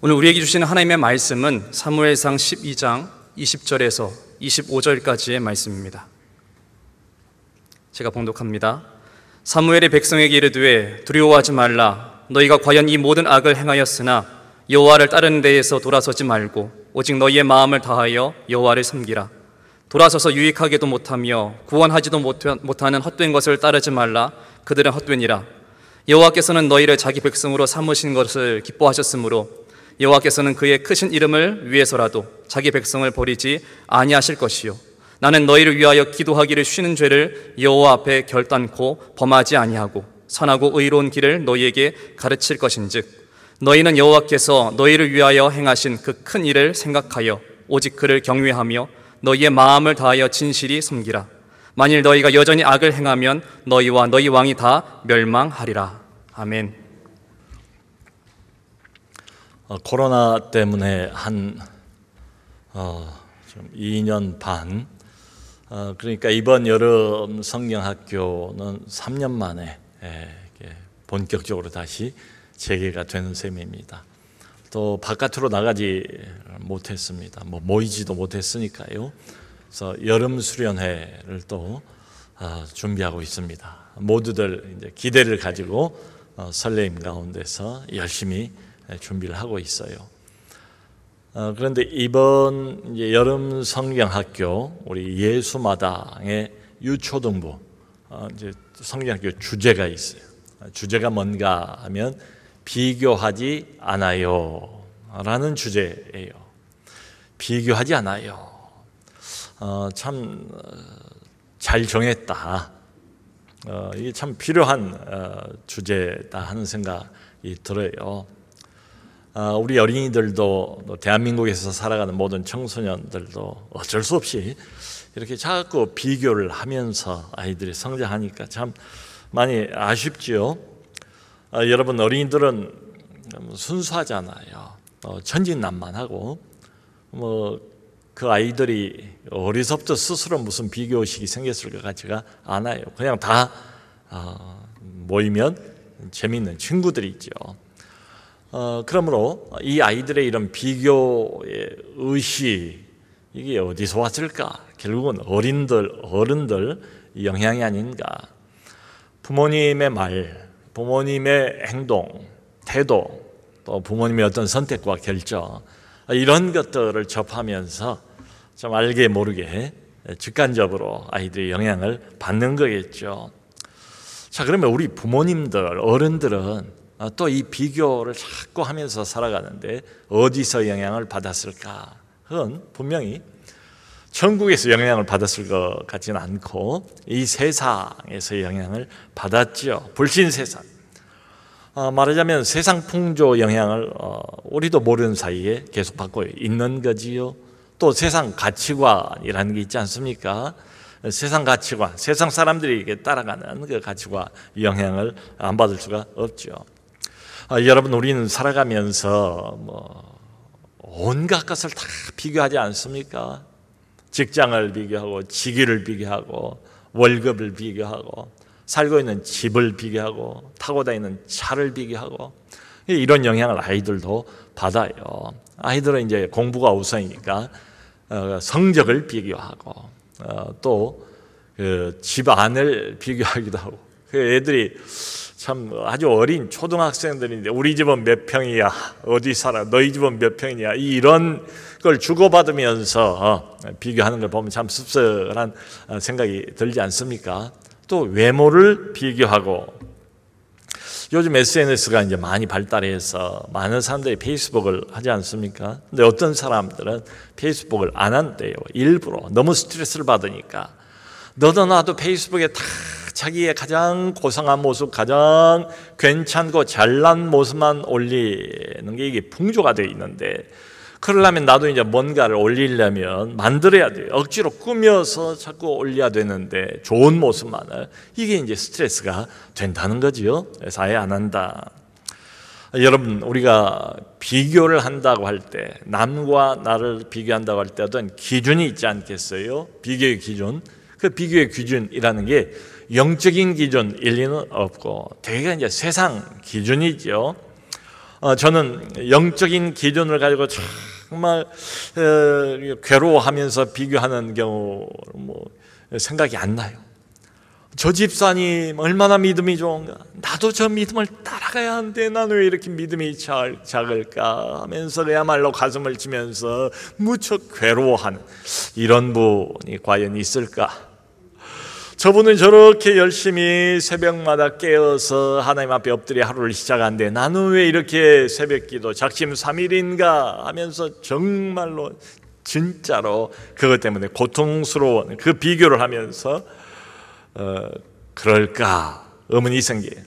오늘 우리에게 주시는 하나님의 말씀은 사무엘상 12장 20절에서 25절까지의 말씀입니다. 제가 봉독합니다. 사무엘이 백성에게 이르되 두려워하지 말라. 너희가 과연 이 모든 악을 행하였으나 여호와를 따르는 데에서 돌아서지 말고 오직 너희의 마음을 다하여 여호와를 섬기라. 돌아서서 유익하게도 못하며 구원하지도 못하는 헛된 것을 따르지 말라. 그들은 헛되니라. 여호와께서는 너희를 자기 백성으로 삼으신 것을 기뻐하셨으므로 여호와께서는 그의 크신 이름을 위해서라도 자기 백성을 버리지 아니하실 것이요 나는 너희를 위하여 기도하기를 쉬는 죄를 여호와 앞에 결단코 범하지 아니하고 선하고 의로운 길을 너희에게 가르칠 것인즉 너희는 여호와께서 너희를 위하여 행하신 그 큰 일을 생각하여 오직 그를 경외하며 너희의 마음을 다하여 진실이 섬기라. 만일 너희가 여전히 악을 행하면 너희와 너희 왕이 다 멸망하리라. 아멘. 코로나 때문에 한 2년 반, 그러니까 이번 여름 성경학교는 3년 만에 본격적으로 다시 재개가 되는 셈입니다. 또 바깥으로 나가지 못했습니다. 모이지도 못했으니까요. 그래서 여름 수련회를 또 준비하고 있습니다. 모두들 이제 기대를 가지고 설레임 가운데서 열심히 준비를 하고 있어요. 그런데 이번 이제 여름 성경학교 우리 예수마당의 유초등부 이제 성경학교 주제가 있어요. 주제가 뭔가 하면 비교하지 않아요 라는 주제예요. 비교하지 않아요. 참 잘 정했다. 이게 참 필요한 주제다 하는 생각이 들어요. 우리 어린이들도 대한민국에서 살아가는 모든 청소년들도 어쩔 수 없이 이렇게 자꾸 비교를 하면서 아이들이 성장하니까 참 많이 아쉽지요. 여러분, 어린이들은 순수하잖아요. 천진난만하고 그 아이들이 어리서부터 스스로 무슨 비교의식이 생겼을 것 같지가 않아요. 그냥 다 모이면 재미있는 친구들이 있죠. 그러므로 이 아이들의 이런 비교의 의식, 이게 어디서 왔을까? 결국은 어른들 영향이 아닌가. 부모님의 말, 부모님의 행동, 태도, 또 부모님의 어떤 선택과 결정, 이런 것들을 접하면서 좀 알게 모르게 직간접으로 아이들의 영향을 받는 거겠죠. 자, 그러면 우리 부모님들, 어른들은 또 이 비교를 자꾸 하면서 살아가는데 어디서 영향을 받았을까? 그건 분명히 천국에서 영향을 받았을 것 같지는 않고 이 세상에서 영향을 받았죠. 불신 세상. 말하자면 세상 풍조 영향을 우리도 모르는 사이에 계속 받고 있는 거지요. 또 세상 가치관이라는 게 있지 않습니까? 세상 가치관, 세상 사람들이 따라가는 그 가치관 영향을 안 받을 수가 없죠. 여러분, 우리는 살아가면서 온갖 것을 다 비교하지 않습니까? 직장을 비교하고 직위를 비교하고 월급을 비교하고 살고 있는 집을 비교하고 타고 다니는 차를 비교하고 이런 영향을 아이들도 받아요. 아이들은 이제 공부가 우선이니까 성적을 비교하고 또 그 집안을 비교하기도 하고 애들이 참 아주 어린 초등학생들인데 우리 집은 몇 평이야? 어디 살아? 너희 집은 몇 평이냐? 이런 걸 주고받으면서 비교하는 걸 보면 참 씁쓸한 생각이 들지 않습니까? 또 외모를 비교하고 요즘 SNS가 이제 많이 발달해서 많은 사람들이 페이스북을 하지 않습니까? 근데 어떤 사람들은 페이스북을 안 한대요. 일부러 너무 스트레스를 받으니까. 너도 나도 페이스북에 다 자기의 가장 고상한 모습, 가장 괜찮고 잘난 모습만 올리는 게 이게 풍조가 되어 있는데 그러려면 나도 이제 뭔가를 올리려면 만들어야 돼요. 억지로 꾸며서 자꾸 올려야 되는데 좋은 모습만을 이게 이제 스트레스가 된다는 거죠. 그래서 아예 안 한다. 여러분, 우리가 비교를 한다고 할 때 남과 나를 비교한다고 할 때 어떤 기준이 있지 않겠어요? 비교의 기준. 그 비교의 기준이라는 게 영적인 기준, 일리는 없고 대개가 이제 세상 기준이죠. 저는 영적인 기준을 가지고 정말 괴로워하면서 비교하는 경우 생각이 안 나요. 저 집사님 얼마나 믿음이 좋은가, 나도 저 믿음을 따라가야 하는데 나는 왜 이렇게 믿음이 작을까 하면서 그야말로 가슴을 치면서 무척 괴로워하는 이런 분이 과연 있을까? 저분은 저렇게 열심히 새벽마다 깨어서 하나님 앞에 엎드려 하루를 시작하는데 나는 왜 이렇게 새벽기도 작심삼일인가 하면서 정말로 진짜로 그것 때문에 고통스러운 그 비교를 하면서 그럴까 의문이 생겨요.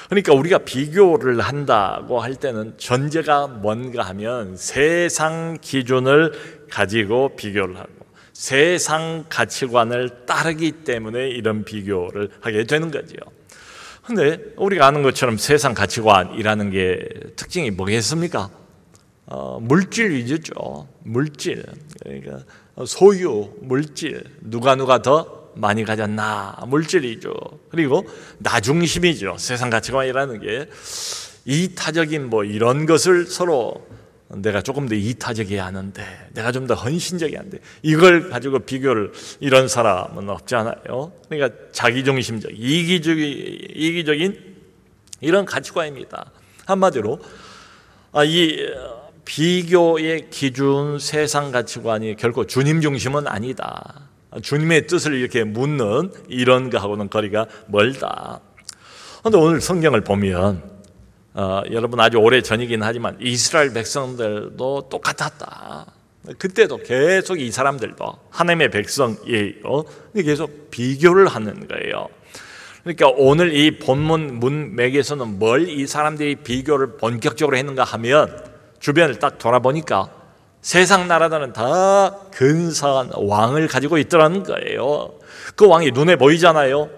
그러니까 우리가 비교를 한다고 할 때는 전제가 뭔가 하면 세상 기준을 가지고 비교를 하고 세상 가치관을 따르기 때문에 이런 비교를 하게 되는 거죠. 그런데 우리가 아는 것처럼 세상 가치관이라는 게 특징이 뭐겠습니까? 물질 위주죠. 물질, 그러니까 소유, 물질, 누가 더 많이 가졌나, 물질이죠. 그리고 나 중심이죠. 세상 가치관이라는 게 이타적인 이런 것을 서로 내가 조금 더 이타적이어야 하는데, 내가 좀 더 헌신적이어야 하는데, 이걸 가지고 비교를, 이런 사람은 없잖아요. 그러니까 자기중심적, 이기적인 이런 가치관입니다. 한마디로 이 비교의 기준, 세상 가치관이 결코 주님 중심은 아니다. 주님의 뜻을 이렇게 묻는 이런 거하고는 거리가 멀다. 그런데 오늘 성경을 보면 여러분 아주 오래 전이긴 하지만 이스라엘 백성들도 똑같았다. 그때도 계속 이 사람들도 하나님의 백성이에요. 계속 비교를 하는 거예요. 그러니까 오늘 이 본문 문맥에서는 뭘 이 사람들이 비교를 본격적으로 했는가 하면 주변을 딱 돌아보니까 세상 나라들은 다 근사한 왕을 가지고 있더라는 거예요. 그 왕이 눈에 보이잖아요.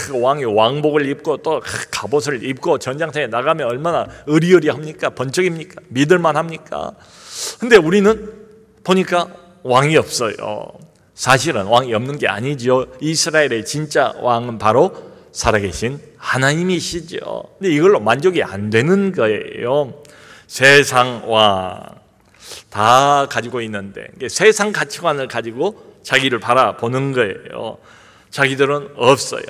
그 왕이 왕복을 입고 또 갑옷을 입고 전장터에 나가면 얼마나 의리의리합니까? 번쩍입니까? 믿을만합니까? 근데 우리는 보니까 왕이 없어요. 사실은 왕이 없는 게 아니죠. 이스라엘의 진짜 왕은 바로 살아계신 하나님이시죠. 근데 이걸로 만족이 안 되는 거예요. 세상 왕 다 가지고 있는데 세상 가치관을 가지고 자기를 바라보는 거예요. 자기들은 없어요.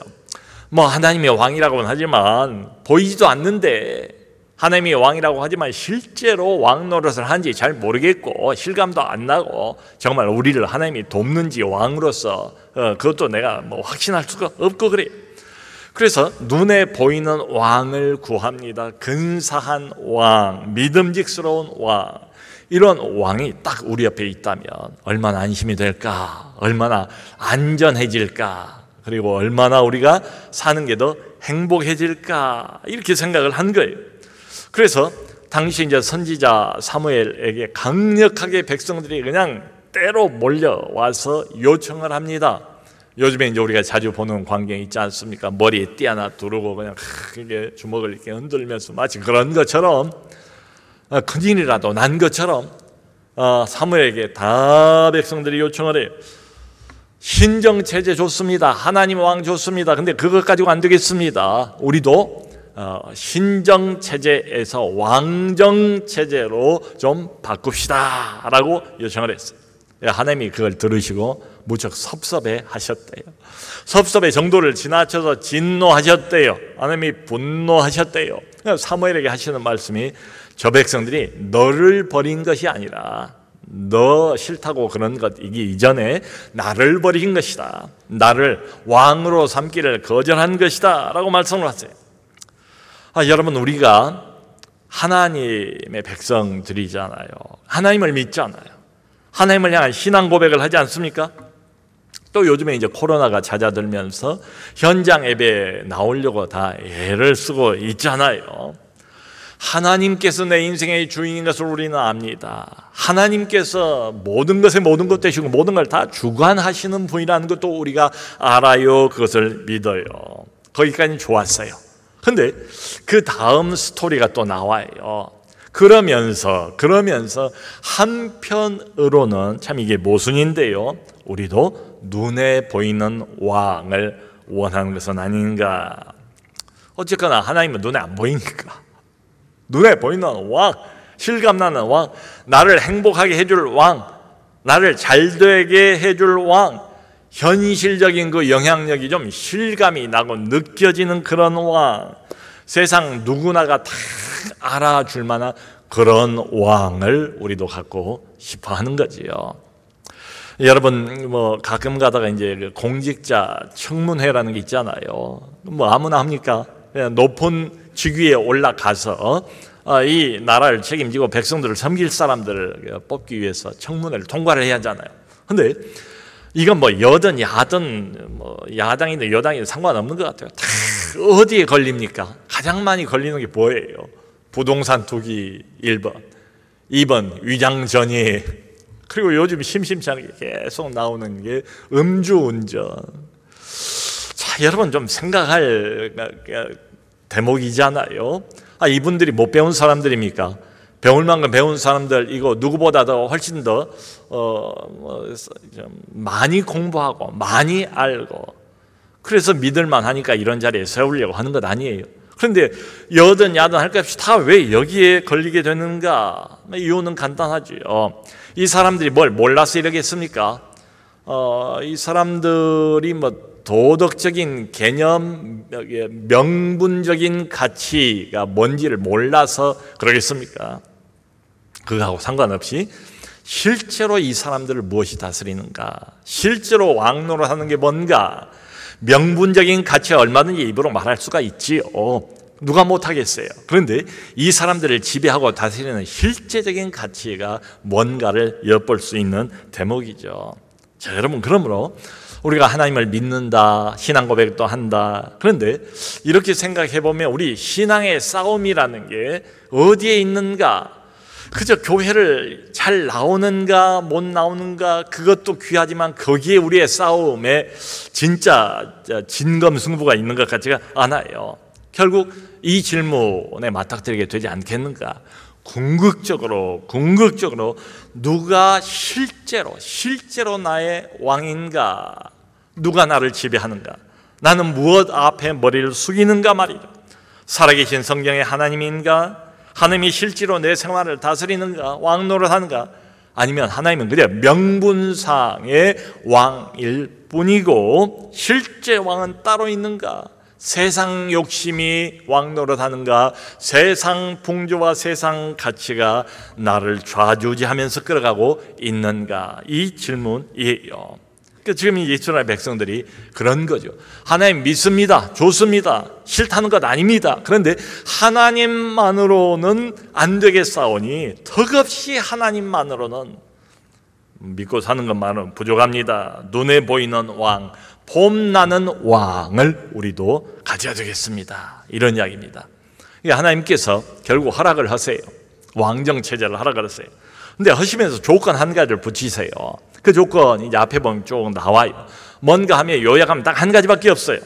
하나님의 왕이라고는 하지만 보이지도 않는데, 하나님의 왕이라고 하지만 실제로 왕 노릇을 하는지 잘 모르겠고 실감도 안 나고, 정말 우리를 하나님이 돕는지 왕으로서 그것도 내가 확신할 수가 없고 그래요. 그래서 눈에 보이는 왕을 구합니다. 근사한 왕, 믿음직스러운 왕. 이런 왕이 딱 우리 옆에 있다면 얼마나 안심이 될까, 얼마나 안전해질까, 그리고 얼마나 우리가 사는 게 더 행복해질까, 이렇게 생각을 한 거예요. 그래서 당시 이제 선지자 사무엘에게 강력하게 백성들이 그냥 때로 몰려와서 요청을 합니다. 요즘에 이제 우리가 자주 보는 광경이 있지 않습니까? 머리에 띠 하나 두르고 그냥 이게 주먹을 이렇게 흔들면서 마치 그런 것처럼, 큰일이라도 난 것처럼 사무엘에게 다 백성들이 요청을 해요. 신정체제 좋습니다. 하나님 왕 좋습니다. 근데 그것 가지고 안 되겠습니다. 우리도 신정체제에서 왕정체제로 좀 바꿉시다 라고 요청을 했어요. 하나님이 그걸 들으시고 무척 섭섭해 하셨대요. 섭섭의 정도를 지나쳐서 진노하셨대요. 하나님이 분노하셨대요. 사무엘에게 하시는 말씀이, 저 백성들이 너를 버린 것이 아니라 너 싫다고 그런 것이기 이전에 나를 버린 것이다. 나를 왕으로 삼기를 거절한 것이다 라고 말씀을 하세요. 여러분, 우리가 하나님의 백성들이잖아요. 하나님을 믿잖아요. 하나님을 향한 신앙 고백을 하지 않습니까? 또 요즘에 이제 코로나가 잦아들면서 현장 예배에 나오려고 다 애를 쓰고 있잖아요. 하나님께서 내 인생의 주인인 것을 우리는 압니다. 하나님께서 모든 것에 모든 것 되시고 모든 걸 다 주관하시는 분이라는 것도 우리가 알아요. 그것을 믿어요. 거기까지는 좋았어요. 근데 그 다음 스토리가 또 나와요. 그러면서 한편으로는 참 이게 모순인데요. 우리도 눈에 보이는 왕을 원하는 것은 아닌가. 어쨌거나 하나님은 눈에 안 보이니까 눈에 보이는 왕, 실감나는 왕, 나를 행복하게 해줄 왕, 나를 잘되게 해줄 왕, 현실적인 그 영향력이 좀 실감이 나고 느껴지는 그런 왕, 세상 누구나가 다 알아줄 만한 그런 왕을 우리도 갖고 싶어 하는 거지요. 여러분, 가끔 가다가 이제 공직자 청문회라는 게 있잖아요. 아무나 합니까? 그냥 높은 직위에 올라가서 이 나라를 책임지고 백성들을 섬길 사람들을 뽑기 위해서 청문회를 통과를 해야 하잖아요. 근데 이건 여든 야든 야당이든 여당이든 상관없는 것 같아요. 다 어디에 걸립니까? 가장 많이 걸리는 게 뭐예요? 부동산 투기 1번, 2번 위장전이, 그리고 요즘 심심치 않게 계속 나오는 게 음주운전. 자, 여러분 좀 생각할 대목이잖아요. 이분들이 못 배운 사람들입니까? 배울 만큼 배운 사람들, 이거 누구보다 더 훨씬 더 많이 공부하고 많이 알고, 그래서 믿을만 하니까 이런 자리에 세우려고 하는 것 아니에요. 그런데 여든 야든 할 것 없이 다 왜 여기에 걸리게 되는가? 이유는 간단하죠. 이 사람들이 뭘 몰라서 이러겠습니까? 이 사람들이 도덕적인 개념, 명분적인 가치가 뭔지를 몰라서 그러겠습니까? 그거하고 상관없이 실제로 이 사람들을 무엇이 다스리는가, 실제로 왕노릇하는 게 뭔가, 명분적인 가치가 얼마든지 입으로 말할 수가 있지요. 누가 못하겠어요. 그런데 이 사람들을 지배하고 다스리는 실제적인 가치가 뭔가를 엿볼 수 있는 대목이죠. 자, 여러분, 그러므로 우리가 하나님을 믿는다, 신앙 고백도 한다. 그런데 이렇게 생각해 보면 우리 신앙의 싸움이라는 게 어디에 있는가? 그저 교회를 잘 나오는가 못 나오는가, 그것도 귀하지만 거기에 우리의 싸움에 진짜 진검승부가 있는 것 같지가 않아요. 결국 이 질문에 맞닥뜨리게 되지 않겠는가? 궁극적으로 누가 실제로 나의 왕인가? 누가 나를 지배하는가? 나는 무엇 앞에 머리를 숙이는가 말이죠. 살아계신 성경의 하나님인가? 하나님이 실제로 내 생활을 다스리는가? 왕노릇하는가? 아니면 하나님은 그냥 명분상의 왕일 뿐이고 실제 왕은 따로 있는가? 세상 욕심이 왕노릇하는가? 세상 풍조와 세상 가치가 나를 좌지우지하면서 끌어가고 있는가? 이 질문이에요. 지금 이스라엘 백성들이 그런 거죠. 하나님 믿습니다, 좋습니다, 싫다는 것 아닙니다. 그런데 하나님만으로는 안 되겠사오니 턱없이 하나님만으로는 믿고 사는 것만은 부족합니다. 눈에 보이는 왕, 봄나는 왕을 우리도 가져야 되겠습니다. 이런 이야기입니다. 하나님께서 결국 허락을 하세요. 왕정체제를 허락을 하세요. 근데 하시면서 조건 한 가지를 붙이세요. 그 조건이 이제 앞에 보면 쭉 나와요. 뭔가 하면 요약하면 딱 한 가지밖에 없어요.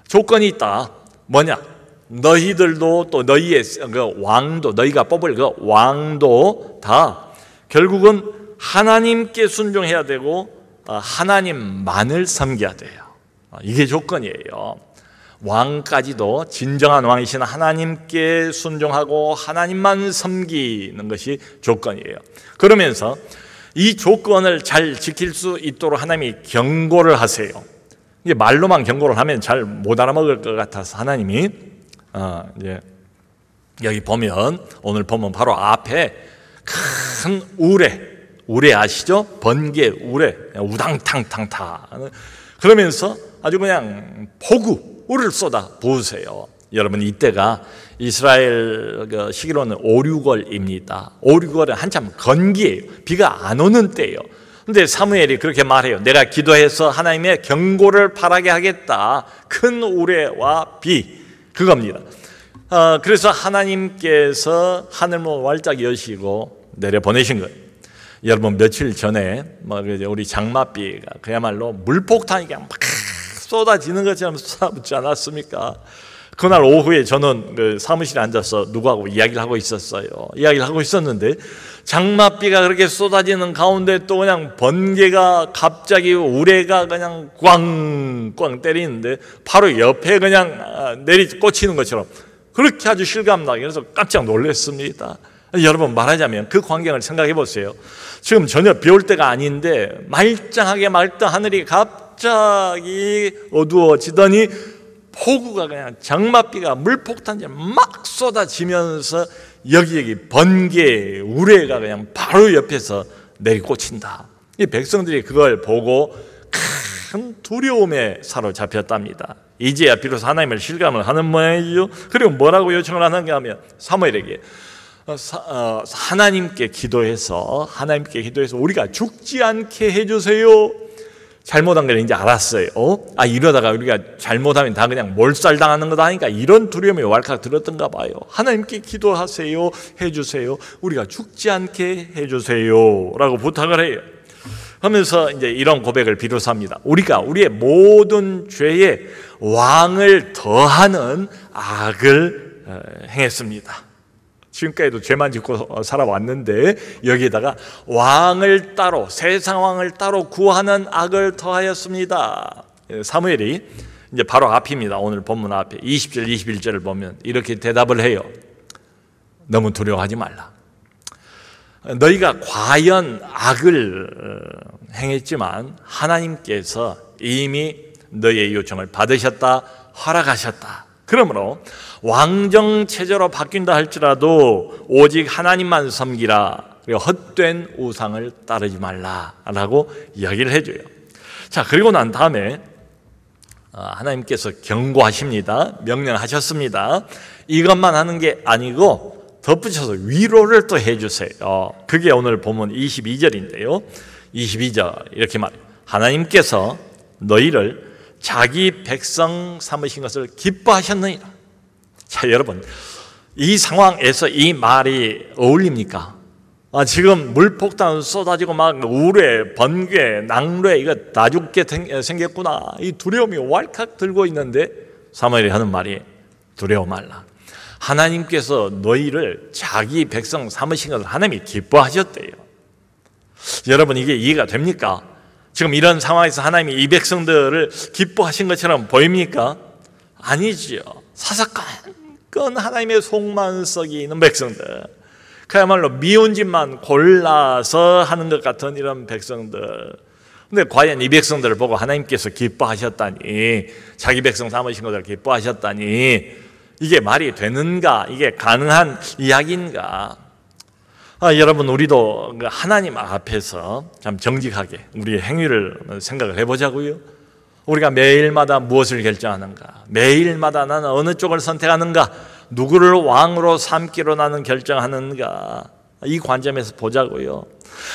조건이 있다. 뭐냐? 너희들도 또 너희의 그 왕도, 너희가 뽑을 그 왕도 다 결국은 하나님께 순종해야 되고 하나님만을 섬겨야 돼요. 이게 조건이에요. 왕까지도 진정한 왕이신 하나님께 순종하고 하나님만 섬기는 것이 조건이에요. 그러면서 이 조건을 잘 지킬 수 있도록 하나님이 경고를 하세요. 이게 말로만 경고를 하면 잘 못 알아먹을 것 같아서 하나님이 이제 여기 보면, 오늘 보면 바로 앞에 큰 우레 아시죠? 번개 우레, 우당탕탕타. 그러면서 아주 그냥 폭우를 쏟아 부으세요. 여러분, 이때가 이스라엘 시기로는 5, 6월입니다. 5, 6월은 한참 건기예요. 비가 안 오는 때예요. 근데 사무엘이 그렇게 말해요. 내가 기도해서 하나님의 경고를 바라게 하겠다. 큰 우레와 비, 그겁니다. 그래서 하나님께서 하늘문 활짝 여시고 내려보내신 거예요. 여러분, 며칠 전에 우리 장맛비가 그야말로 물폭탄이 그냥 막 쏟아지는 것처럼 쏟아붓지 않았습니까? 그날 오후에 저는 그 사무실에 앉아서 누구하고 이야기를 하고 있었어요. 이야기를 하고 있었는데 장맛비가 그렇게 쏟아지는 가운데 또 그냥 번개가 갑자기 우레가 그냥 꽝꽝 때리는데 바로 옆에 그냥 내리 꽂히는 것처럼 그렇게 아주 실감나게 그래서 깜짝 놀랐습니다. 여러분, 말하자면 그 광경을 생각해 보세요. 지금 전혀 비 올 때가 아닌데 말짱하게 맑던 하늘이 갑자기 어두워지더니 폭우가 그냥 장맛비가 물폭탄처럼 막 쏟아지면서 여기저기 번개, 우레가 그냥 바로 옆에서 내리꽂힌다. 이 백성들이 그걸 보고 큰 두려움에 사로잡혔답니다. 이제야 비로소 하나님을 실감을 하는 모양이죠. 그리고 뭐라고 요청을 하는가 하면 사무엘에게 하나님께 기도해서 우리가 죽지 않게 해주세요. 잘못한 걸 이제 알았어요. 이러다가 우리가 잘못하면 다 그냥 몰살당하는 거다 하니까 이런 두려움이 왈칵 들었던가 봐요. 하나님께 기도하세요. 해주세요. 우리가 죽지 않게 해주세요. 라고 부탁을 해요. 하면서 이제 이런 고백을 비로소 합니다. 우리가 우리의 모든 죄에 왕을 더하는 악을 행했습니다. 지금까지도 죄만 짓고 살아왔는데 여기에다가 왕을 따로, 세상 왕을 따로 구하는 악을 더하였습니다. 사무엘이 이제 바로 앞입니다. 오늘 본문 앞에 20절 21절을 보면 이렇게 대답을 해요. 너무 두려워하지 말라. 너희가 과연 악을 행했지만 하나님께서 이미 너희의 요청을 받으셨다, 허락하셨다. 그러므로 왕정 체제로 바뀐다 할지라도 오직 하나님만 섬기라. 그리고 헛된 우상을 따르지 말라라고 이야기를 해줘요. 자, 그리고 난 다음에 하나님께서 경고하십니다. 명령하셨습니다. 이것만 하는 게 아니고 덧붙여서 위로를 또 해주세요. 그게 오늘 본문 22절인데요. 22절 이렇게 말해요. 하나님께서 너희를 자기 백성 삼으신 것을 기뻐하셨느니라. 자, 여러분, 이 상황에서 이 말이 어울립니까? 지금 물폭탄 쏟아지고 막 우레, 번개, 낭뢰 이거 다 죽게 생겼구나. 이 두려움이 왈칵 들고 있는데 사무엘이 하는 말이 두려워 말라. 하나님께서 너희를 자기 백성 삼으신 것을 하나님이 기뻐하셨대요. 여러분, 이게 이해가 됩니까? 지금 이런 상황에서 하나님이 이 백성들을 기뻐하신 것처럼 보입니까? 아니지요. 사사건건 하나님의 속만 썩이 있는 백성들, 그야말로 미운 짓만 골라서 하는 것 같은 이런 백성들. 근데 과연 이 백성들을 보고 하나님께서 기뻐하셨다니, 자기 백성 삼으신 것을 기뻐하셨다니 이게 말이 되는가? 이게 가능한 이야기인가? 여러분, 우리도 하나님 앞에서 참 정직하게 우리의 행위를 생각을 해보자고요. 우리가 매일마다 무엇을 결정하는가? 매일마다 나는 어느 쪽을 선택하는가? 누구를 왕으로 삼기로 나는 결정하는가? 이 관점에서 보자고요.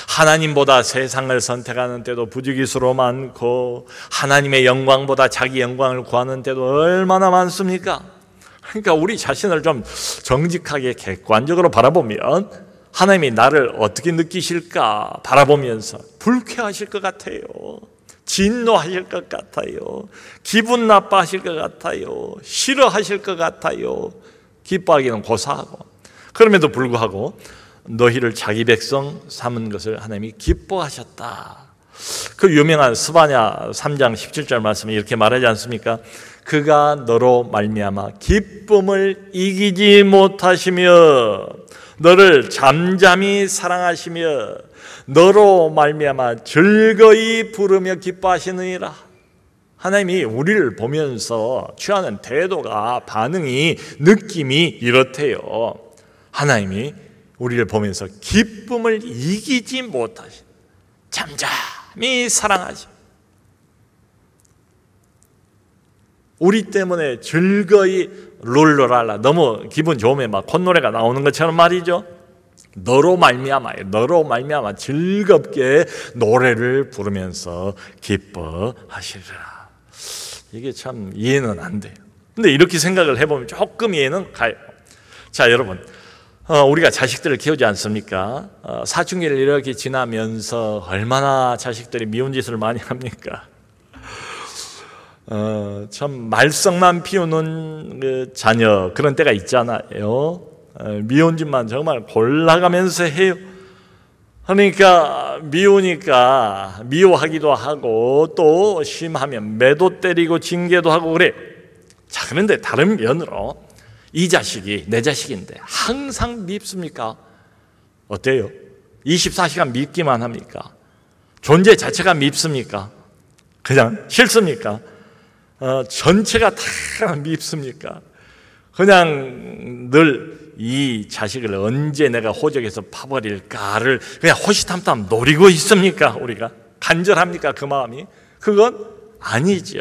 하나님보다 세상을 선택하는 때도 부지기수로 많고 하나님의 영광보다 자기 영광을 구하는 때도 얼마나 많습니까? 그러니까 우리 자신을 좀 정직하게 객관적으로 바라보면 하나님이 나를 어떻게 느끼실까 바라보면서 불쾌하실 것 같아요. 진노하실 것 같아요. 기분 나빠하실 것 같아요. 싫어하실 것 같아요. 기뻐하기는 고사하고. 그럼에도 불구하고 너희를 자기 백성 삼은 것을 하나님이 기뻐하셨다. 그 유명한 스바냐 3장 17절 말씀이 이렇게 말하지 않습니까? 그가 너로 말미암아 기쁨을 이기지 못하시며 너를 잠잠히 사랑하시며 너로 말미암아 즐거이 부르며 기뻐하시느니라. 하나님이 우리를 보면서 취하는 태도가, 반응이, 느낌이 이렇대요. 하나님이 우리를 보면서 기쁨을 이기지 못하시, 잠잠히 사랑하시, 우리 때문에 즐거이 롤러랄라, 너무 기분 좋으면 막 콧노래가 나오는 것처럼 말이죠. 너로 말미암아 즐겁게 노래를 부르면서 기뻐하시리라. 이게 참 이해는 안 돼요. 근데 이렇게 생각을 해보면 조금 이해는 가요. 자, 여러분, 우리가 자식들을 키우지 않습니까? 사춘기를 이렇게 지나면서 얼마나 자식들이 미운 짓을 많이 합니까? 참 말썽만 피우는 그 자녀, 그런 때가 있잖아요. 미운 짓만 정말 골라가면서 해요. 그러니까 미우니까 미워하기도 하고 또 심하면 매도 때리고 징계도 하고 그래. 자, 그런데 다른 면으로 이 자식이 내 자식인데 항상 밉습니까? 어때요? 24시간 밉기만 합니까? 존재 자체가 밉습니까? 그냥 싫습니까? 전체가 다 밉습니까? 그냥 늘 이 자식을 언제 내가 호적에서 파버릴까를 그냥 호시탐탐 노리고 있습니까? 우리가 간절합니까? 그 마음이? 그건 아니죠.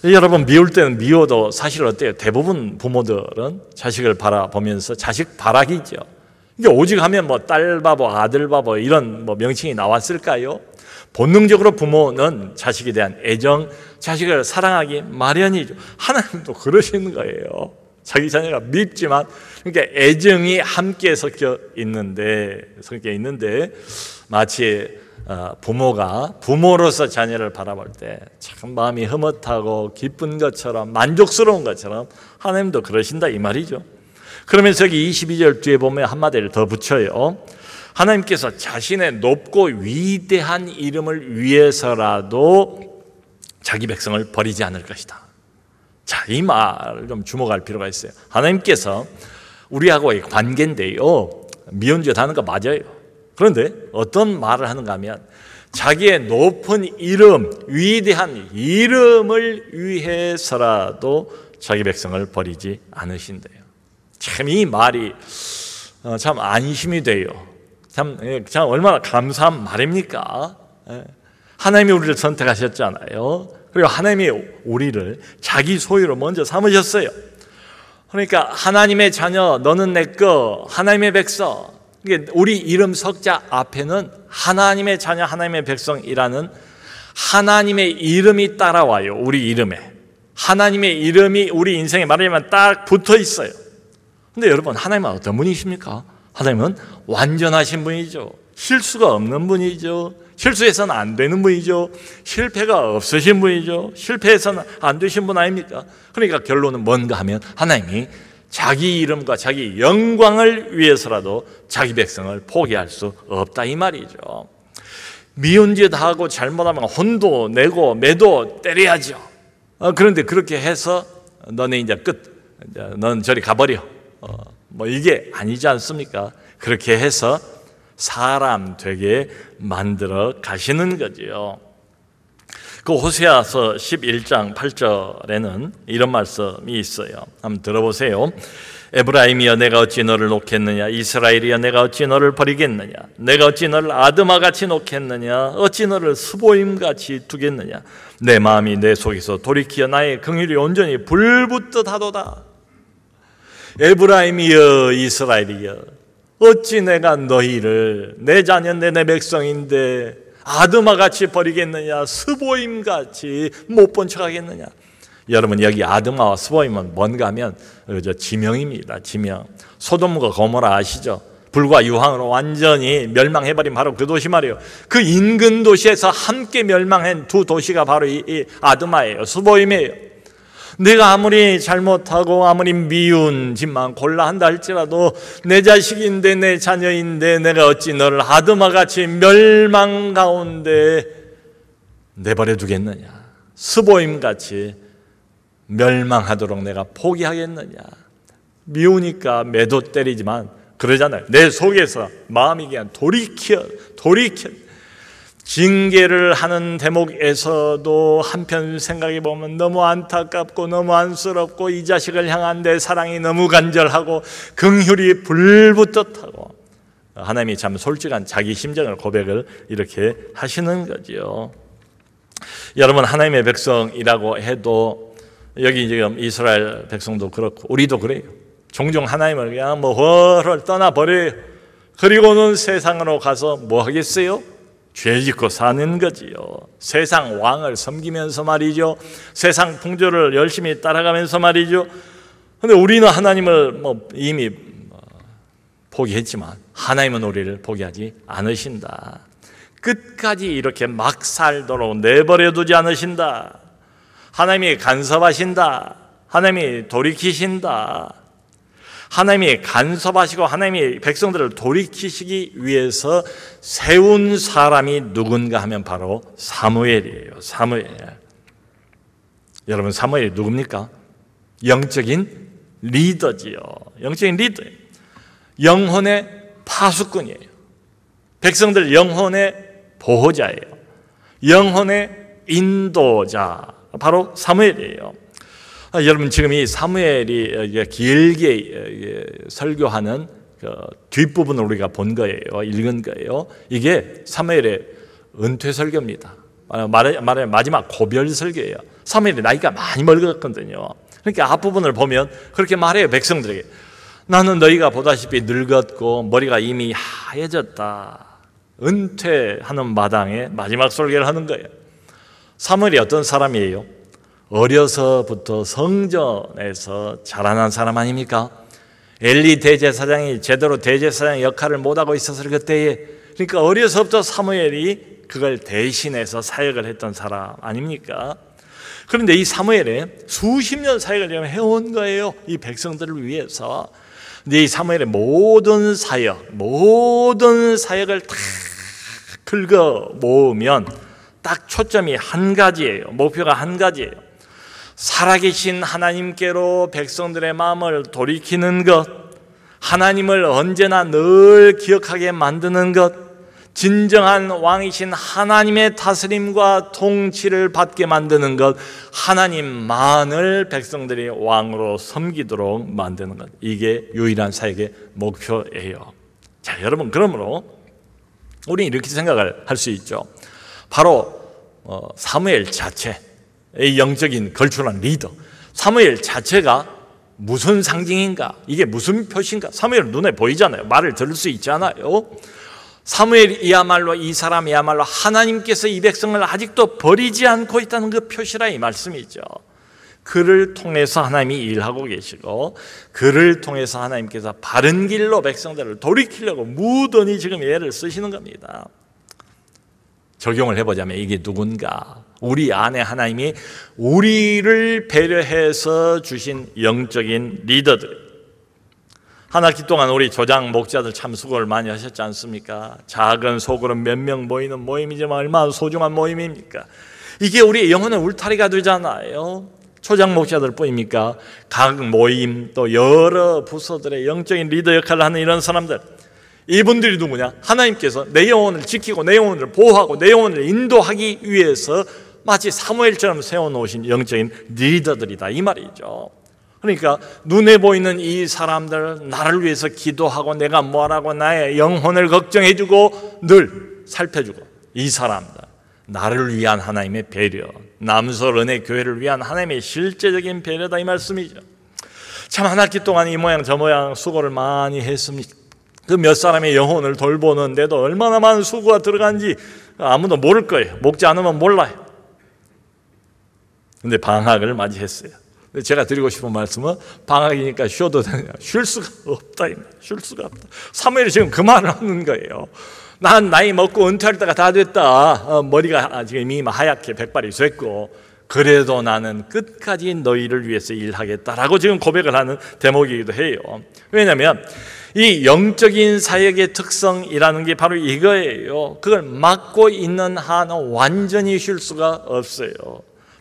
여러분, 미울 때는 미워도 사실 어때요? 대부분 부모들은 자식을 바라보면서 자식 바라기죠. 이게 오직 하면 뭐 딸 바보, 아들 바보 이런 뭐 명칭이 나왔을까요? 본능적으로 부모는 자식에 대한 애정, 자식을 사랑하기 마련이죠. 하나님도 그러시는 거예요. 자기 자녀가 밉지만 그러니까 애정이 함께 섞여 있는데 마치 부모가 부모로서 자녀를 바라볼 때 참 마음이 흐뭇하고 기쁜 것처럼 만족스러운 것처럼 하나님도 그러신다 이 말이죠. 그러면서 여기 22절 뒤에 보면 한마디를 더 붙여요. 하나님께서 자신의 높고 위대한 이름을 위해서라도 자기 백성을 버리지 않을 것이다. 자, 이 말을 좀 주목할 필요가 있어요. 하나님께서 우리하고의 관계인데요, 미운짓 하는 거 맞아요. 그런데 어떤 말을 하는가 하면 자기의 높은 이름, 위대한 이름을 위해서라도 자기 백성을 버리지 않으신대요. 참 이 말이 참 안심이 돼요. 참 얼마나 감사한 말입니까? 하나님이 우리를 선택하셨잖아요. 그리고 하나님이 우리를 자기 소유로 먼저 삼으셨어요. 그러니까 하나님의 자녀, 너는 내 거, 하나님의 백성. 우리 이름 석자 앞에는 하나님의 자녀, 하나님의 백성이라는 하나님의 이름이 따라와요. 우리 이름에. 하나님의 이름이 우리 인생에 말하자면 딱 붙어 있어요. 근데 여러분, 하나님은 어떤 분이십니까? 하나님은 완전하신 분이죠. 실수가 없는 분이죠. 실수해서는 안 되는 분이죠. 실패가 없으신 분이죠. 실패해서는 안 되신 분 아닙니까? 그러니까 결론은 뭔가 하면 하나님이 자기 이름과 자기 영광을 위해서라도 자기 백성을 포기할 수 없다 이 말이죠. 미운 짓 하고 잘못하면 혼도 내고 매도 때려야죠. 그런데 그렇게 해서 너네 이제 끝, 넌 저리 가버려. 뭐 이게 아니지 않습니까? 그렇게 해서 사람 되게 만들어 가시는 거지요. 그 호세아서 11장 8절에는 이런 말씀이 있어요. 한번 들어보세요. 에브라임이여 내가 어찌 너를 놓겠느냐, 이스라엘이여 내가 어찌 너를 버리겠느냐, 내가 어찌 너를 아드마같이 놓겠느냐, 어찌 너를 스보임같이 두겠느냐, 내 마음이 내 속에서 돌이키어 나의 긍휼이 온전히 불붙듯 하도다. 에브라임이여 이스라엘이여 어찌 내가 너희를 내 자녀인데 내 백성인데 아드마같이 버리겠느냐, 스보임같이 못 본 척하겠느냐. 여러분, 여기 아드마와 스보임은 뭔가 하면 지명입니다. 지명. 소돔과 고모라 아시죠? 불과 유황으로 완전히 멸망해버린 바로 그 도시 말이에요. 그 인근 도시에서 함께 멸망한 두 도시가 바로 이 아드마예요. 스보임이에요. 내가 아무리 잘못하고 아무리 미운 짓만 골라 한다 할지라도 내 자식인데 내 자녀인데 내가 어찌 너를 아드마같이 멸망 가운데 내버려 두겠느냐, 스보임같이 멸망하도록 내가 포기하겠느냐. 미우니까 매도 때리지만 그러잖아요. 내 속에서 마음이 그냥 돌이켜 징계를 하는 대목에서도 한편 생각해 보면 너무 안타깝고 너무 안쓰럽고 이 자식을 향한 내 사랑이 너무 간절하고 긍휼이 불붙듯하고 하나님이 참 솔직한 자기 심정을 고백을 이렇게 하시는 거지요. 여러분, 하나님의 백성이라고 해도 여기 지금 이스라엘 백성도 그렇고 우리도 그래요. 종종 하나님을 그냥 뭐 헐헐 떠나버려요. 그리고는 세상으로 가서 뭐 하겠어요? 죄 짓고 사는 거지요. 세상 왕을 섬기면서 말이죠. 세상 풍조를 열심히 따라가면서 말이죠. 그런데 우리는 하나님을 뭐 이미 포기했지만 하나님은 우리를 포기하지 않으신다. 끝까지 이렇게 막 살도록 내버려 두지 않으신다. 하나님이 간섭하신다. 하나님이 돌이키신다. 하나님이 간섭하시고 하나님이 백성들을 돌이키시기 위해서 세운 사람이 누군가 하면 바로 사무엘이에요. 사무엘. 여러분, 사무엘이 누굽니까? 영적인 리더지요. 영적인 리더예요. 영혼의 파수꾼이에요. 백성들 영혼의 보호자예요. 영혼의 인도자, 바로 사무엘이에요. 여러분, 지금 이 사무엘이 길게 설교하는 그 뒷부분을 우리가 본 거예요. 읽은 거예요. 이게 사무엘의 은퇴 설교입니다. 말하자면 마지막 고별 설교예요. 사무엘이 나이가 많이 먹었거든요. 그러니까 앞부분을 보면 그렇게 말해요. 백성들에게. 나는 너희가 보다시피 늙었고 머리가 이미 하얘졌다. 은퇴하는 마당에 마지막 설교를 하는 거예요. 사무엘이 어떤 사람이에요? 어려서부터 성전에서 자라난 사람 아닙니까? 엘리 대제사장이 제대로 대제사장 역할을 못하고 있었을 그때에, 그러니까 어려서부터 사무엘이 그걸 대신해서 사역을 했던 사람 아닙니까? 그런데 이 사무엘의 수십 년 사역을 해온 거예요. 이 백성들을 위해서. 근데 이 사무엘의 모든 사역을 다 긁어 모으면 딱 초점이 한 가지예요. 목표가 한 가지예요. 살아계신 하나님께로 백성들의 마음을 돌이키는 것, 하나님을 언제나 늘 기억하게 만드는 것, 진정한 왕이신 하나님의 다스림과 통치를 받게 만드는 것, 하나님만을 백성들이 왕으로 섬기도록 만드는 것, 이게 유일한 사역의 목표예요. 자, 여러분, 그러므로 우리는 이렇게 생각을 할 수 있죠. 바로 사무엘 자체, 이 영적인 걸출한 리더, 사무엘 자체가 무슨 상징인가? 이게 무슨 표시인가? 사무엘 눈에 보이잖아요. 말을 들을 수 있잖아요. 사무엘이야말로, 이 사람이야말로 하나님께서 이 백성을 아직도 버리지 않고 있다는 그 표시라 이 말씀이죠. 그를 통해서 하나님이 일하고 계시고, 그를 통해서 하나님께서 바른 길로 백성들을 돌이키려고 무던히 지금 애를 쓰시는 겁니다. 적용을 해보자면 이게 누군가? 우리 안에 하나님이 우리를 배려해서 주신 영적인 리더들. 한 학기 동안 우리 조장 목자들 참 수고를 많이 하셨지 않습니까? 작은 소그룹 몇 명 모이는 모임이지만 얼마나 소중한 모임입니까? 이게 우리의 영혼의 울타리가 되잖아요. 초장 목자들 뿐입니까? 각 모임, 또 여러 부서들의 영적인 리더 역할을 하는 이런 사람들, 이분들이 누구냐? 하나님께서 내 영혼을 지키고 내 영혼을 보호하고 내 영혼을 인도하기 위해서 마치 사무엘처럼 세워놓으신 영적인 리더들이다, 이 말이죠. 그러니까 눈에 보이는 이 사람들, 나를 위해서 기도하고 내가 뭐하라고 나의 영혼을 걱정해주고 늘 살펴주고, 이 사람들, 나를 위한 하나님의 배려, 남설 은혜 교회를 위한 하나님의 실제적인 배려다, 이 말씀이죠. 참 한 학기 동안 이 모양 저 모양 수고를 많이 했습니다. 그 몇 사람의 영혼을 돌보는데도 얼마나 많은 수고가 들어간지 아무도 모를 거예요. 먹지 않으면 몰라요. 근데 방학을 맞이했어요. 제가 드리고 싶은 말씀은, 방학이니까 쉬어도 되냐? 쉴 수가 없다. 쉴 수가 없다. 사무엘이 지금 그 말을 하는 거예요. 난 나이 먹고 은퇴할 때가 다 됐다. 머리가 지금 이미 하얗게 백발이 됐고, 그래도 나는 끝까지 너희를 위해서 일하겠다라고 지금 고백을 하는 대목이기도 해요. 왜냐하면 이 영적인 사역의 특성이라는 게 바로 이거예요. 그걸 맡고 있는 한 완전히 쉴 수가 없어요.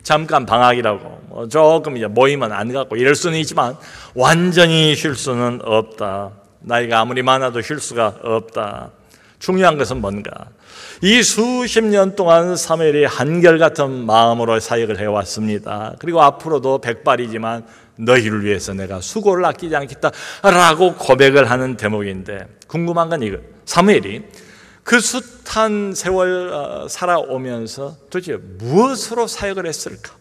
잠깐 방학이라고 조금 이제 모임은 안 갖고 이럴 수는 있지만 완전히 쉴 수는 없다. 나이가 아무리 많아도 쉴 수가 없다. 중요한 것은 뭔가? 이 수십 년 동안 사무엘이 한결같은 마음으로 사역을 해왔습니다. 그리고 앞으로도 백발이지만 너희를 위해서 내가 수고를 아끼지 않겠다라고 고백을 하는 대목인데, 궁금한 건 이거, 사무엘이 그 숱한 세월 살아오면서 도대체 무엇으로 사역을 했을까?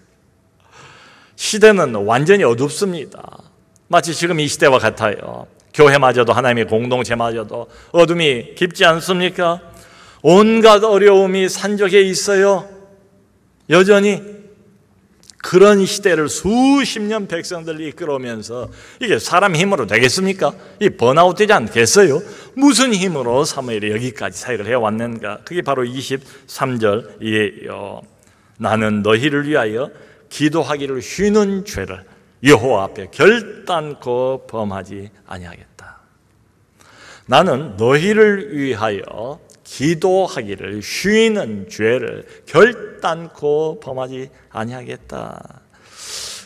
시대는 완전히 어둡습니다. 마치 지금 이 시대와 같아요. 교회마저도, 하나님의 공동체마저도 어둠이 깊지 않습니까? 온갖 어려움이 산적해 있어요. 여전히 그런 시대를 수십 년 백성들이 이끌어오면서 이게 사람 힘으로 되겠습니까? 이 번아웃 되지 않겠어요? 무슨 힘으로 사무엘이 여기까지 사역을 해왔는가? 그게 바로 23절이에요. 나는 너희를 위하여 기도하기를 쉬는 죄를 여호와 앞에 결단코 범하지 아니하겠다. 나는 너희를 위하여 기도하기를 쉬는 죄를 결단코 범하지 아니하겠다.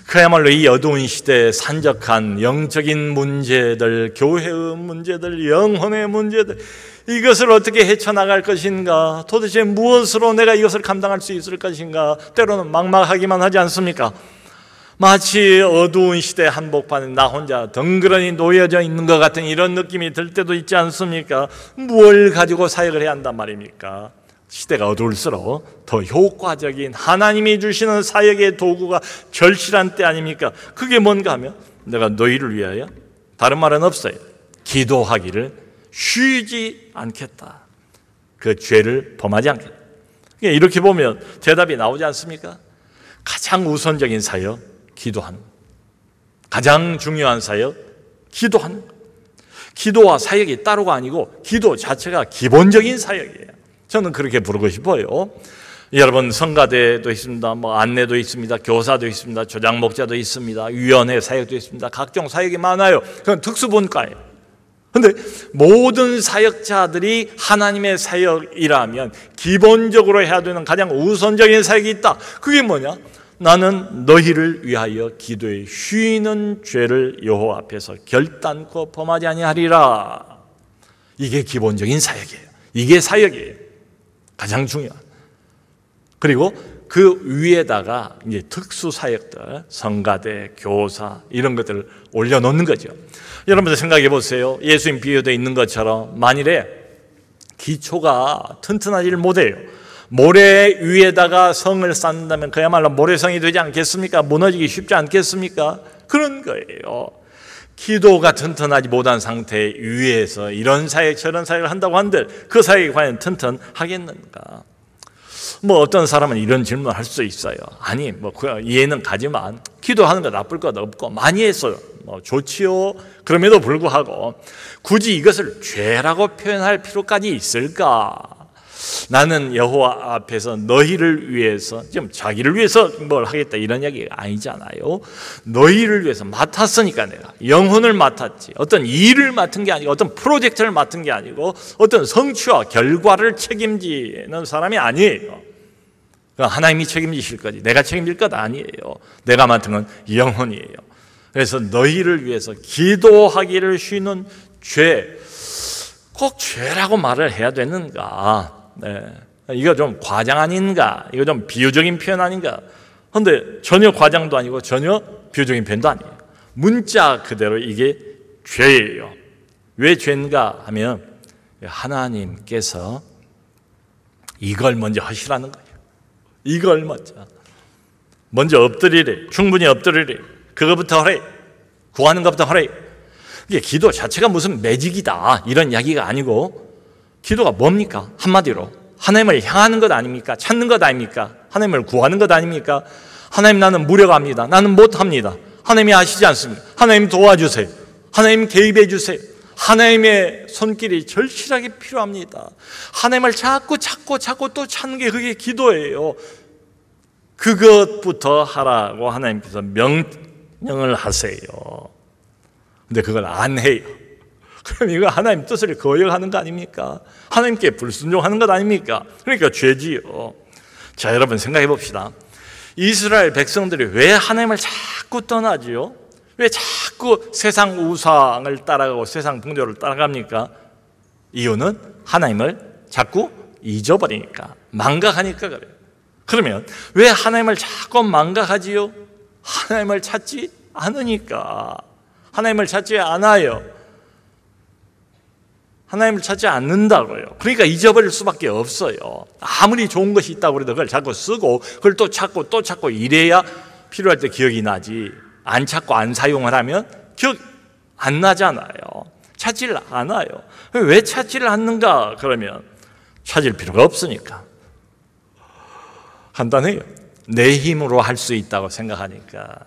그야말로 이 어두운 시대에 산적한 영적인 문제들, 교회의 문제들, 영혼의 문제들, 이것을 어떻게 헤쳐나갈 것인가? 도대체 무엇으로 내가 이것을 감당할 수 있을 것인가? 때로는 막막하기만 하지 않습니까? 마치 어두운 시대 한복판에 나 혼자 덩그러니 놓여져 있는 것 같은 이런 느낌이 들 때도 있지 않습니까? 뭘 가지고 사역을 해야 한단 말입니까? 시대가 어두울수록 더 효과적인 하나님이 주시는 사역의 도구가 절실한 때 아닙니까? 그게 뭔가 하면 내가 너희를 위하여, 다른 말은 없어요, 기도하기를 쉬지 않겠다. 그 죄를 범하지 않겠다. 이렇게 보면 대답이 나오지 않습니까? 가장 우선적인 사역, 기도하는, 가장 중요한 사역, 기도하는. 기도와 사역이 따로가 아니고 기도 자체가 기본적인 사역이에요. 저는 그렇게 부르고 싶어요. 여러분, 성가대도 있습니다, 안내도 있습니다, 교사도 있습니다, 조장 목자도 있습니다, 위원회 사역도 있습니다. 각종 사역이 많아요. 그건 특수분과예요. 그런데 모든 사역자들이 하나님의 사역이라면 기본적으로 해야 되는 가장 우선적인 사역이 있다. 그게 뭐냐? 나는 너희를 위하여 기도에 쉬는 죄를 여호와 앞에서 결단코 범하지 아니하리라. 이게 기본적인 사역이에요. 이게 사역이에요. 가장 중요한. 그리고 그 위에다가 이제 특수 사역들, 성가대, 교사 이런 것들을 올려놓는 거죠. 여러분들 생각해 보세요. 예수님 비유되어 있는 것처럼 만일에 기초가 튼튼하지를 못해요. 모래 위에다가 성을 쌓는다면 그야말로 모래성이 되지 않겠습니까? 무너지기 쉽지 않겠습니까? 그런 거예요. 기도가 튼튼하지 못한 상태 위에서 이런 사역 저런 사역을 한다고 한들 그 사역이 과연 튼튼하겠는가? 어떤 사람은 이런 질문을 할 수 있어요. 아니 이해는 가지만 기도하는 거 나쁠 것 없고 많이 했어요. 좋지요. 그럼에도 불구하고 굳이 이것을 죄라고 표현할 필요까지 있을까? 나는 여호와 앞에서 너희를 위해서, 지금 자기를 위해서 뭘 하겠다 이런 이야기가 아니잖아요. 너희를 위해서 맡았으니까 내가 영혼을 맡았지, 어떤 일을 맡은 게 아니고 어떤 프로젝트를 맡은 게 아니고 어떤 성취와 결과를 책임지는 사람이 아니에요. 하나님이 책임지실 거지 내가 책임질 것 아니에요. 내가 맡은 건 영혼이에요. 그래서 너희를 위해서 기도하기를 쉬는 죄, 꼭 죄라고 말을 해야 되는가? 네. 이거 좀 과장 아닌가? 이거 좀 비유적인 표현 아닌가? 그런데 전혀 과장도 아니고 전혀 비유적인 표현도 아니에요. 문자 그대로 이게 죄예요. 왜 죄인가 하면 하나님께서 이걸 먼저 하시라는 거예요. 이걸 먼저 엎드리래. 충분히 엎드리래. 그거부터 하래. 구하는 것부터 하래. 이게 기도 자체가 무슨 매직이다 이런 이야기가 아니고, 기도가 뭡니까? 한마디로 하나님을 향하는 것 아닙니까? 찾는 것 아닙니까? 하나님을 구하는 것 아닙니까? 하나님, 나는 무력합니다. 나는 못합니다. 하나님이 아시지 않습니까? 하나님 도와주세요. 하나님 개입해 주세요. 하나님의 손길이 절실하게 필요합니다. 하나님을 자꾸 찾고 또 찾는 게 그게 기도예요. 그것부터 하라고 하나님께서 명령을 하세요. 근데 그걸 안 해요. 그럼 이거 하나님 뜻을 거역하는 거 아닙니까? 하나님께 불순종하는 것 아닙니까? 그러니까 죄지요. 자, 여러분 생각해 봅시다. 이스라엘 백성들이 왜 하나님을 자꾸 떠나지요? 왜 자꾸 세상 우상을 따라가고 세상 풍조를 따라갑니까? 이유는 하나님을 자꾸 잊어버리니까, 망각하니까 그래요. 그러면 왜 하나님을 자꾸 망각하지요? 하나님을 찾지 않으니까. 하나님을 찾지 않아요. 하나님을 찾지 않는다고요. 그러니까 잊어버릴 수밖에 없어요. 아무리 좋은 것이 있다고 해도 그걸 자꾸 쓰고 그걸 또 찾고 이래야 필요할 때 기억이 나지, 안 찾고 안 사용을 하면 기억 안 나잖아요. 찾지를 않아요. 왜 찾지를 않는가? 그러면 찾을 필요가 없으니까. 간단해요. 내 힘으로 할 수 있다고 생각하니까.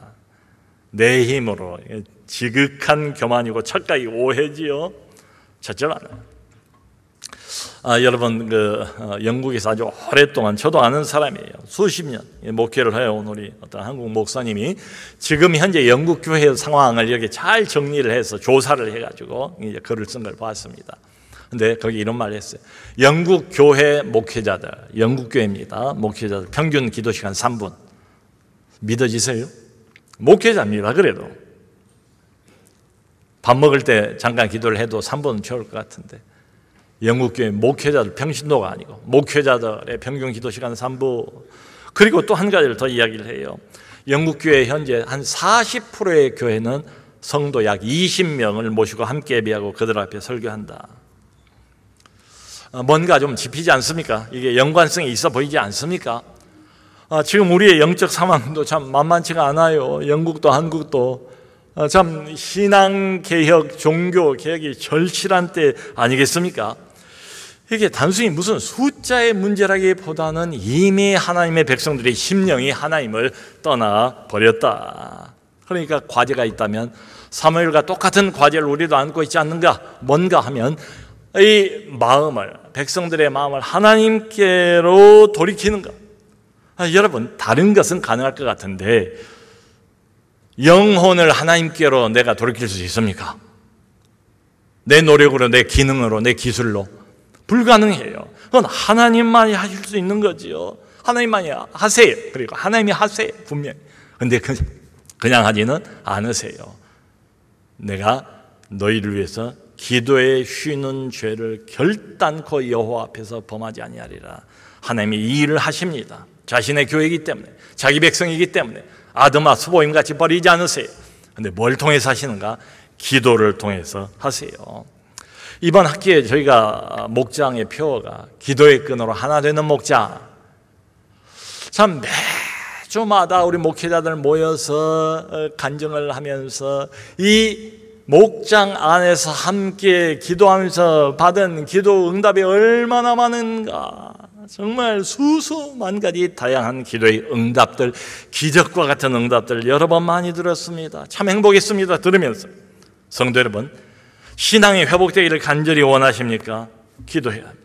내 힘으로. 지극한 교만이고 착각이 오해지요. 찾지를 않아요. 여러분, 영국에서 아주 오랫동안 저도 아는 사람이에요. 수십 년 목회를 해온 우리 어떤 한국 목사님이 지금 현재 영국 교회 상황을 이렇게 잘 정리를 해서 조사를 해가지고 이제 글을 쓴 걸 봤습니다. 근데 거기 이런 말을 했어요. 영국 교회 목회자들, 영국 교회입니다. 목회자들 평균 기도 시간 3분. 믿어지세요? 목회자입니다. 그래도 밥 먹을 때 잠깐 기도를 해도 3분은 채울 것 같은데, 영국교회 목회자들 평신도가 아니고 목회자들의 평균 기도 시간 3부. 그리고 또 한 가지를 더 이야기를 해요. 영국교회 현재 한 40%의 교회는 성도 약 20명을 모시고 함께 예배하고 그들 앞에 설교한다. 뭔가 좀 짚히지 않습니까? 이게 연관성이 있어 보이지 않습니까? 지금 우리의 영적 상황도 참 만만치가 않아요. 영국도 한국도 참 신앙개혁, 종교개혁이 절실한 때 아니겠습니까? 이게 단순히 무슨 숫자의 문제라기보다는 이미 하나님의 백성들의 심령이 하나님을 떠나버렸다. 그러니까 과제가 있다면 사무엘과 똑같은 과제를 우리도 안고 있지 않는가? 뭔가 하면 이 마음을, 백성들의 마음을 하나님께로 돌이키는가? 여러분, 다른 것은 가능할 것 같은데 영혼을 하나님께로 내가 돌이킬 수 있습니까? 내 노력으로, 내 기능으로, 내 기술로 불가능해요. 그건 하나님만이 하실 수 있는 거지요. 하나님만이 하세요. 그리고 하나님이 하세요, 분명히. 근데 그냥 하지는 않으세요. 내가 너희를 위해서 기도에 쉬는 죄를 결단코 여호와 앞에서 범하지 아니하리라. 하나님이 이 일을 하십니다. 자신의 교회이기 때문에, 자기 백성이기 때문에 아드마 수보임같이 버리지 않으세요. 근데 뭘 통해서 하시는가? 기도를 통해서 하세요. 이번 학기에 저희가 목장의 표어가 기도의 끈으로 하나 되는 목장. 참 매주마다 우리 목회자들 모여서 간증을 하면서 이 목장 안에서 함께 기도하면서 받은 기도 응답이 얼마나 많은가. 정말 수수만 가지 다양한 기도의 응답들, 기적과 같은 응답들 여러 번 많이 들었습니다. 참 행복했습니다. 들으면서. 성도 여러분, 신앙이 회복되기를 간절히 원하십니까? 기도해야 합니다.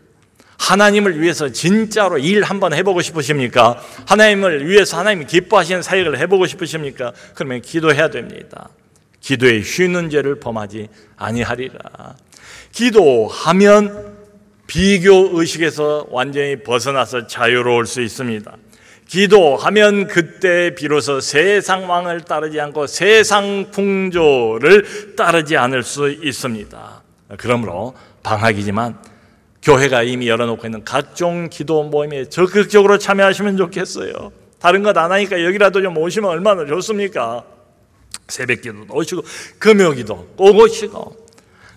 하나님을 위해서 진짜로 일 한번 해보고 싶으십니까? 하나님을 위해서 하나님이 기뻐하시는 사역을 해보고 싶으십니까? 그러면 기도해야 됩니다. 기도에 쉬는 죄를 범하지 아니하리라. 기도하면 비교의식에서 완전히 벗어나서 자유로울 수 있습니다. 기도하면 그때 비로소 세상 왕을 따르지 않고 세상 풍조를 따르지 않을 수 있습니다. 그러므로 방학이지만 교회가 이미 열어놓고 있는 각종 기도 모임에 적극적으로 참여하시면 좋겠어요. 다른 것 안 하니까 여기라도 좀 오시면 얼마나 좋습니까? 새벽기도도 오시고 금요기도 꼭 오시고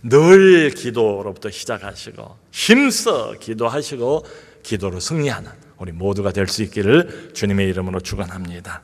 늘 기도로부터 시작하시고 힘써 기도하시고 기도로 승리하는 우리 모두가 될 수 있기를 주님의 이름으로 축원합니다.